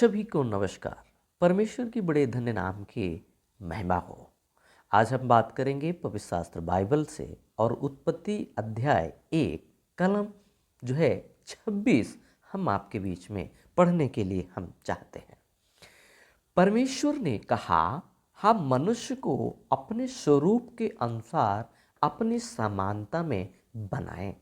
सभी को नमस्कार। परमेश्वर की बड़े धन्य नाम की महिमा हो। आज हम बात करेंगे पवित्र शास्त्र बाइबल से और उत्पत्ति अध्याय 1 कलम जो है 26 हम आपके बीच में पढ़ने के लिए हम चाहते हैं। परमेश्वर ने कहा, हम मनुष्य को अपने स्वरूप के अनुसार अपनी समानता में बनाएं।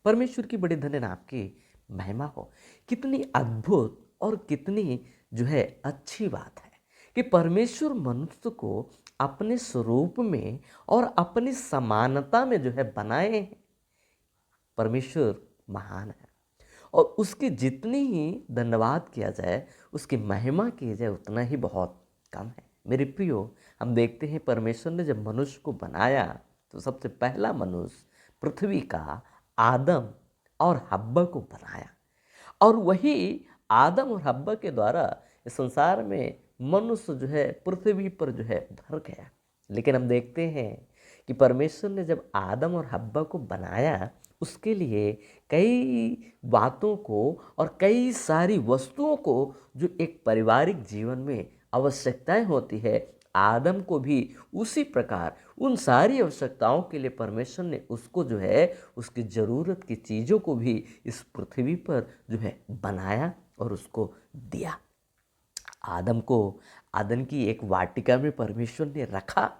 परमेश्वर की बड़ी धन्य नाम की महिमा हो। कितनी अद्भुत और कितनी जो है अच्छी बात है कि परमेश्वर मनुष्य को अपने स्वरूप में और अपनी समानता में जो है बनाए हैं। परमेश्वर महान है और उसकी जितनी ही धन्यवाद किया जाए, उसकी महिमा की जाए, उतना ही बहुत कम है। मेरे प्रियो, हम देखते हैं परमेश्वर ने जब मनुष्य को बनाया तो सबसे पहला मनुष्य पृथ्वी का आदम और हव्वा को बनाया और वही आदम और हव्वा के द्वारा इस संसार में मनुष्य जो है पृथ्वी पर जो है भर गया। लेकिन हम देखते हैं कि परमेश्वर ने जब आदम और हव्वा को बनाया, उसके लिए कई बातों को और कई सारी वस्तुओं को जो एक पारिवारिक जीवन में आवश्यकताएं होती है, आदम को भी उसी प्रकार उन सारी आवश्यकताओं के लिए परमेश्वर ने उसको जो है उसकी ज़रूरत की चीज़ों को भी इस पृथ्वी पर जो है बनाया और उसको दिया। आदम को आदम की एक वाटिका में परमेश्वर ने रखा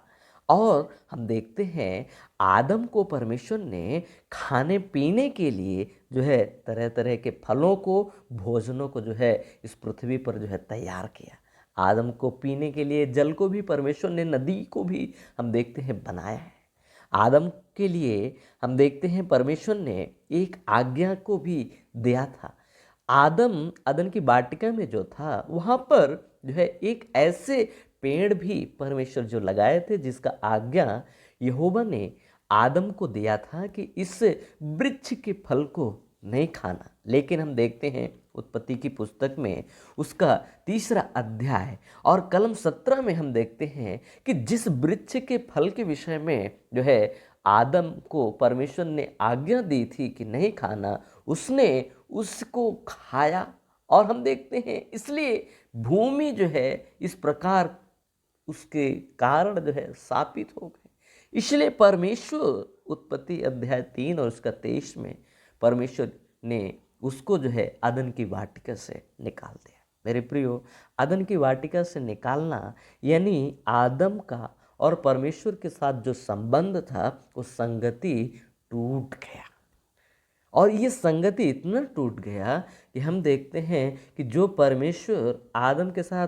और हम देखते हैं आदम को परमेश्वर ने खाने पीने के लिए जो है तरह तरह के फलों को, भोजनों को जो है इस पृथ्वी पर जो है तैयार किया। आदम को पीने के लिए जल को भी परमेश्वर ने, नदी को भी हम देखते हैं बनाया है। आदम के लिए हम देखते हैं परमेश्वर ने एक आज्ञा को भी दिया था। आदम अदन की वाटिका में जो था, वहाँ पर जो है एक ऐसे पेड़ भी परमेश्वर जो लगाए थे जिसका आज्ञा यहोवा ने आदम को दिया था कि इस वृक्ष के फल को नहीं खाना। लेकिन हम देखते हैं उत्पत्ति की पुस्तक में उसका 3 अध्याय और कलम 17 में हम देखते हैं कि जिस वृक्ष के फल के विषय में जो है आदम को परमेश्वर ने आज्ञा दी थी कि नहीं खाना, उसने उसको खाया। और हम देखते हैं इसलिए भूमि जो है इस प्रकार उसके कारण जो है शापित हो गए। इसलिए परमेश्वर उत्पत्ति अध्याय 3 और उसका 23 में परमेश्वर ने उसको जो है अदन की वाटिका से निकाल दिया। मेरे प्रियो, अदन की वाटिका से निकालना यानी आदम का और परमेश्वर के साथ जो संबंध था, वो संगति टूट गया। और ये संगति इतना टूट गया कि हम देखते हैं कि जो परमेश्वर आदम के साथ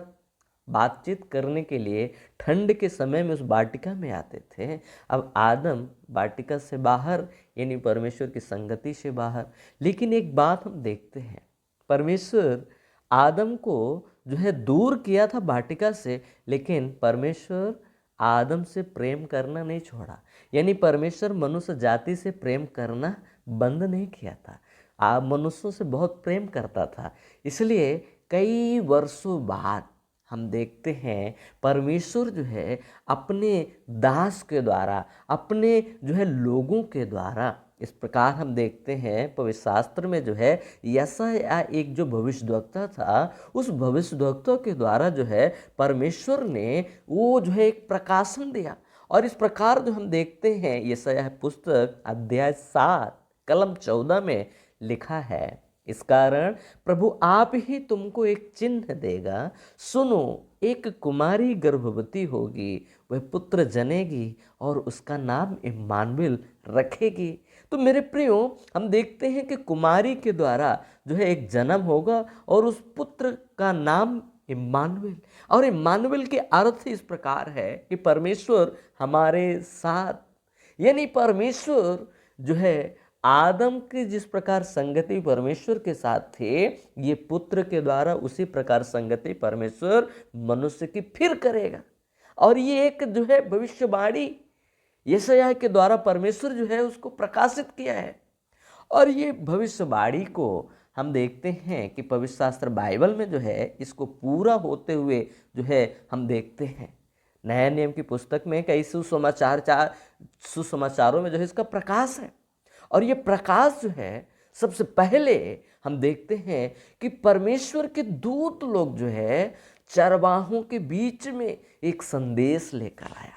बातचीत करने के लिए ठंड के समय में उस वाटिका में आते थे, अब आदम वाटिका से बाहर यानी परमेश्वर की संगति से बाहर। लेकिन एक बात हम देखते हैं, परमेश्वर आदम को जो है दूर किया था वाटिका से, लेकिन परमेश्वर आदम से प्रेम करना नहीं छोड़ा। यानी परमेश्वर मनुष्य जाति से प्रेम करना बंद नहीं किया था। आप मनुष्यों से बहुत प्रेम करता था। इसलिए कई वर्षों बाद हम देखते हैं परमेश्वर जो है अपने दास के द्वारा, अपने जो है लोगों के द्वारा, इस प्रकार हम देखते हैं पवित्र शास्त्र में जो है यशायाह एक जो भविष्यद्वक्ता था, उस भविष्यद्वक्ता के द्वारा जो है परमेश्वर ने वो जो है एक प्रकाशन दिया। और इस प्रकार जो हम देखते हैं यशायाह पुस्तक अध्याय 7 कलम 14 में लिखा है, इस कारण प्रभु आप ही तुमको एक चिन्ह देगा, सुनो एक कुमारी गर्भवती होगी, वह पुत्र जनेगी और उसका नाम इम्मानुएल रखेगी। तो मेरे प्रियो, हम देखते हैं कि कुमारी के द्वारा जो है एक जन्म होगा और उस पुत्र का नाम इम्मानुएल। और इम्मानुएल के अर्थ इस प्रकार है कि परमेश्वर हमारे साथ, यानी परमेश्वर जो है आदम की जिस प्रकार संगति परमेश्वर के साथ थे, ये पुत्र के द्वारा उसी प्रकार संगति परमेश्वर मनुष्य की फिर करेगा। और ये एक जो है भविष्यवाणी यशायाह के द्वारा परमेश्वर जो है उसको प्रकाशित किया है। और ये भविष्यवाणी को हम देखते हैं कि पवित्र शास्त्र बाइबल में जो है इसको पूरा होते हुए जो है हम देखते हैं। नया नियम की पुस्तक में कई सुसमाचारों में जो है इसका प्रकाश है। और ये प्रकाश जो है सबसे पहले हम देखते हैं कि परमेश्वर के दूत लोग जो है चरवाहों के बीच में एक संदेश लेकर आया।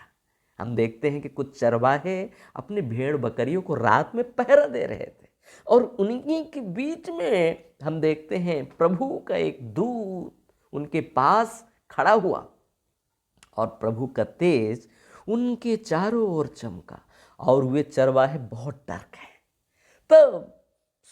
हम देखते हैं कि कुछ चरवाहे अपनी भेड़ बकरियों को रात में पहरा दे रहे थे और उन्हीं के बीच में हम देखते हैं प्रभु का एक दूत उनके पास खड़ा हुआ और प्रभु का तेज उनके चारों ओर चमका और वे चरवाहे बहुत डर गए। तब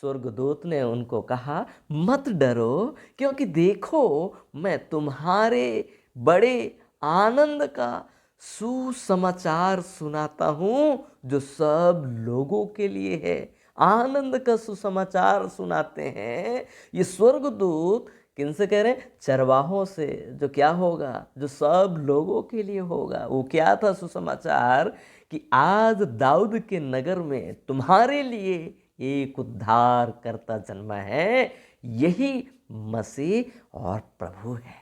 स्वर्गदूत ने उनको कहा, मत डरो, क्योंकि देखो मैं तुम्हारे बड़े आनंद का सुसमाचार सुनाता हूं जो सब लोगों के लिए है। आनंद का सुसमाचार सुनाते हैं ये स्वर्गदूत। किनसे कह रहे हैं? चरवाहों से। जो क्या होगा? जो सब लोगों के लिए होगा। वो क्या था सुसमाचार? कि आज दाऊद के नगर में तुम्हारे लिए एक उद्धार करता जन्मा है, यही मसीह और प्रभु है,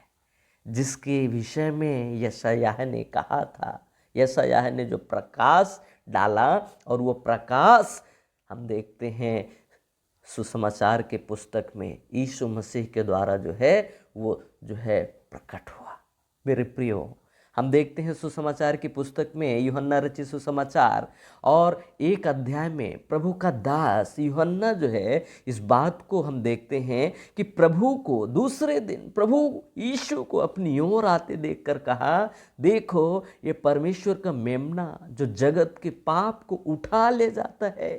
जिसके विषय में यशायाह ने कहा था। यशायाह ने जो प्रकाश डाला और वो प्रकाश हम देखते हैं सुसमाचार के पुस्तक में यीशु मसीह के द्वारा जो है वो जो है प्रकट हुआ। मेरे प्रियो, हम देखते हैं सुसमाचार की पुस्तक में यूहन्ना रचित सुसमाचार और एक अध्याय में प्रभु का दास यूहन्ना जो है इस बात को हम देखते हैं कि प्रभु को दूसरे दिन प्रभु यीशु को अपनी ओर आते देखकर कहा, देखो ये परमेश्वर का मेमना जो जगत के पाप को उठा ले जाता है।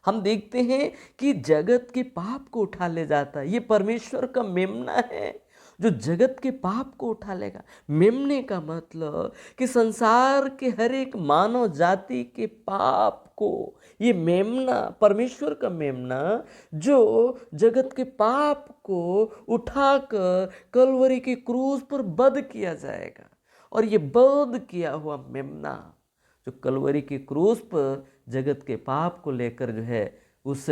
हम देखते हैं कि जगत के पाप को उठा ले जाता है। ये परमेश्वर का मेमना है जो जगत के पाप को उठा लेगा। मेमने का मतलब कि संसार के हर एक मानव जाति के पाप को ये मेमना, परमेश्वर का मेमना जो जगत के पाप को उठाकर कलवरी की क्रूस पर बध किया जाएगा। और ये बध किया हुआ मेमना जो कलवरी की क्रूस पर जगत के पाप को लेकर जो है उस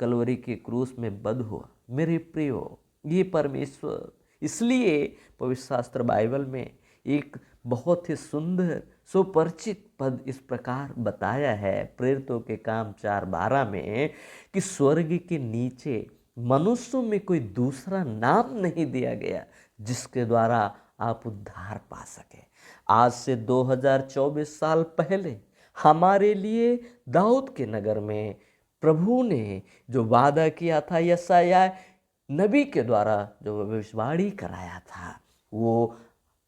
कलवरी की क्रूस में बध हुआ। मेरे प्रियो, ये परमेश्वर, इसलिए पवित्र शास्त्र बाइबल में एक बहुत ही सुंदर सुपरिचित पद इस प्रकार बताया है प्रेरितों के काम 4:12 में कि स्वर्ग के नीचे मनुष्यों में कोई दूसरा नाम नहीं दिया गया जिसके द्वारा आप उद्धार पा सके। आज से 2024 साल पहले हमारे लिए दाऊद के नगर में प्रभु ने जो वादा किया था, यशायाह नबी के द्वारा जो भविष्यवाणी कराया था, वो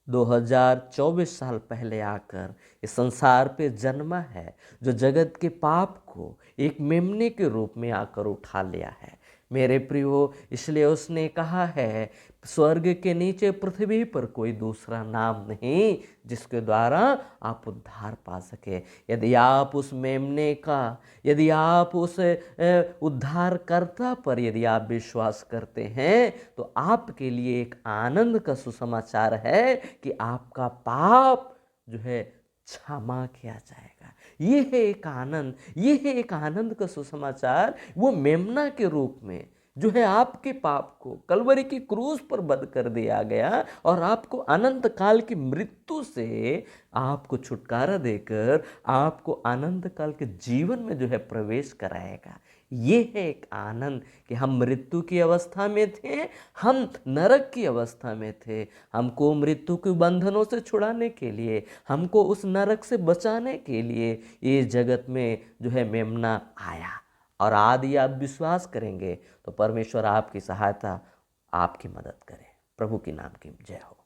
2024 साल पहले आकर इस संसार पे जन्मा है, जो जगत के पाप को एक मेमने के रूप में आकर उठा लिया है। मेरे प्रियो, इसलिए उसने कहा है स्वर्ग के नीचे पृथ्वी पर कोई दूसरा नाम नहीं जिसके द्वारा आप उद्धार पा सके। यदि आप उस मेमने का, यदि आप उस उद्धारकर्ता पर यदि आप विश्वास करते हैं तो आपके लिए एक आनंद का सुसमाचार है कि आपका पाप जो है क्षमा किया जाएगा। ये है एक आनंद, ये है एक आनंद का सुसमाचार। वो मेमना के रूप में जो है आपके पाप को कलवरी की क्रूस पर बंद कर दिया गया और आपको अनंत काल की मृत्यु से आपको छुटकारा देकर आपको अनंत काल के जीवन में जो है प्रवेश कराएगा। ये है एक आनंद कि हम मृत्यु की अवस्था में थे, हम नरक की अवस्था में थे। हमको मृत्यु के बंधनों से छुड़ाने के लिए, हमको उस नरक से बचाने के लिए ये जगत में जो है मेमना आया। और यदि आप विश्वास करेंगे तो परमेश्वर आपकी सहायता, आपकी मदद करे। प्रभु के नाम की जय हो।